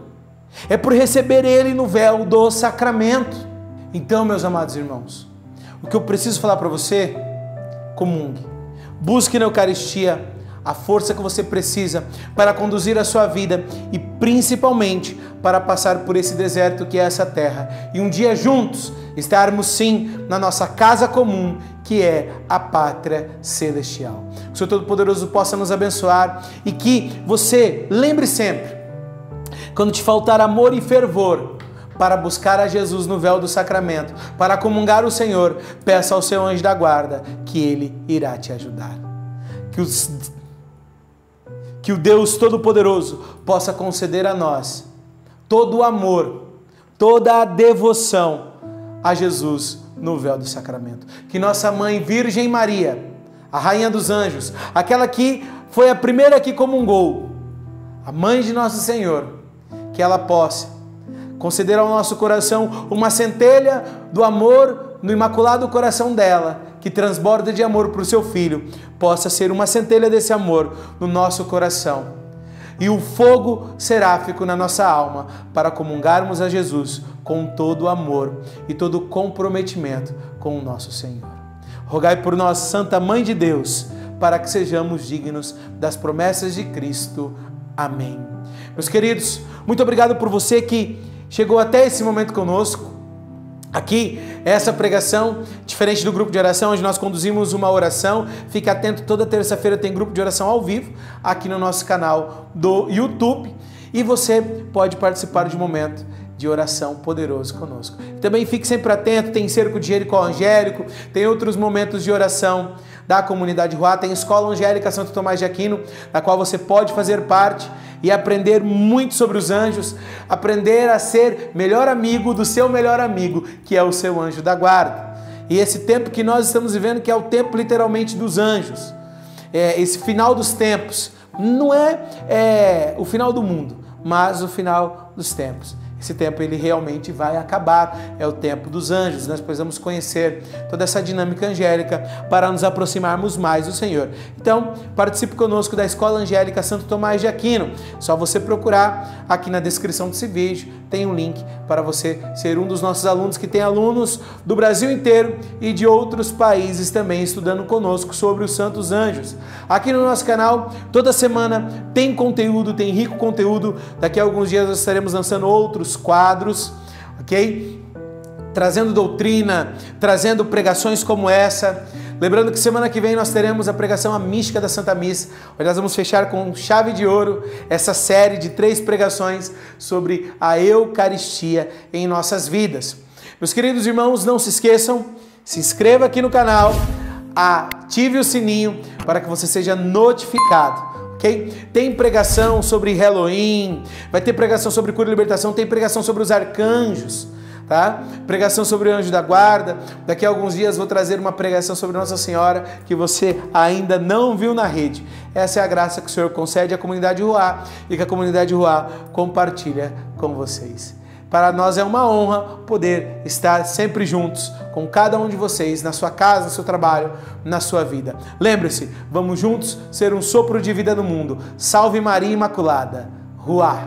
é por receber Ele no véu do sacramento. Então, meus amados irmãos, o que eu preciso falar para você: comungue, busque na Eucaristia a força que você precisa para conduzir a sua vida e principalmente para passar por esse deserto que é essa terra, e um dia juntos estarmos sim na nossa casa comum, que é a pátria celestial. Que o Senhor Todo-Poderoso possa nos abençoar e que você lembre sempre, quando te faltar amor e fervor para buscar a Jesus no véu do sacramento, para comungar o Senhor, peça ao seu anjo da guarda que ele irá te ajudar. Que o Deus Todo-Poderoso possa conceder a nós todo o amor, toda a devoção a Jesus no véu do sacramento. Que nossa Mãe Virgem Maria, a Rainha dos Anjos, aquela que foi a primeira que comungou, a Mãe de Nosso Senhor, que ela possa conceder ao nosso coração uma centelha do amor no imaculado coração dela, que transborda de amor para o seu Filho, possa ser uma centelha desse amor no nosso coração. E o fogo seráfico na nossa alma, para comungarmos a Jesus com todo o amor e todo o comprometimento com o nosso Senhor. Rogai por nós, Santa Mãe de Deus, para que sejamos dignos das promessas de Cristo. Amém. Meus queridos, muito obrigado por você que chegou até esse momento conosco. Aqui, essa pregação, diferente do grupo de oração, onde nós conduzimos uma oração. Fique atento, toda terça-feira tem grupo de oração ao vivo, aqui no nosso canal do YouTube. E você pode participar de um momento de oração poderoso conosco. Também fique sempre atento, tem Cerco de Jericó Angélico, tem outros momentos de oração da comunidade Ruá, tem Escola Angélica Santo Tomás de Aquino, da qual você pode fazer parte e aprender muito sobre os anjos, aprender a ser melhor amigo do seu melhor amigo, que é o seu anjo da guarda. E esse tempo que nós estamos vivendo, que é o tempo literalmente dos anjos, esse final dos tempos, não é o final do mundo, mas o final dos tempos. esse tempo ele realmente vai acabar, é o tempo dos anjos. Nós precisamos conhecer toda essa dinâmica angélica para nos aproximarmos mais do Senhor. Então, participe conosco da Escola Angélica Santo Tomás de Aquino. Só você procurar aqui na descrição desse vídeo, tem um link para você ser um dos nossos alunos, que tem alunos do Brasil inteiro e de outros países também estudando conosco sobre os santos anjos. Aqui no nosso canal, toda semana tem conteúdo, tem rico conteúdo. Daqui a alguns dias nós estaremos lançando outros quadros, ok? Trazendo doutrina, trazendo pregações como essa. Lembrando que semana que vem nós teremos a pregação A Mística da Santa Missa, onde nós vamos fechar com chave de ouro essa série de 3 pregações sobre a Eucaristia em nossas vidas. Meus queridos irmãos, não se esqueçam, se inscreva aqui no canal, ative o sininho para que você seja notificado. Okay? Tem pregação sobre Halloween, vai ter pregação sobre cura e libertação, tem pregação sobre os arcanjos, tá? Pregação sobre o anjo da guarda. Daqui a alguns dias vou trazer uma pregação sobre Nossa Senhora que você ainda não viu na rede. Essa é a graça que o Senhor concede à comunidade Ruá e que a comunidade Ruá compartilha com vocês. Para nós é uma honra poder estar sempre juntos com cada um de vocês, na sua casa, no seu trabalho, na sua vida. Lembre-se, vamos juntos ser um sopro de vida no mundo. Salve Maria Imaculada. Ruá.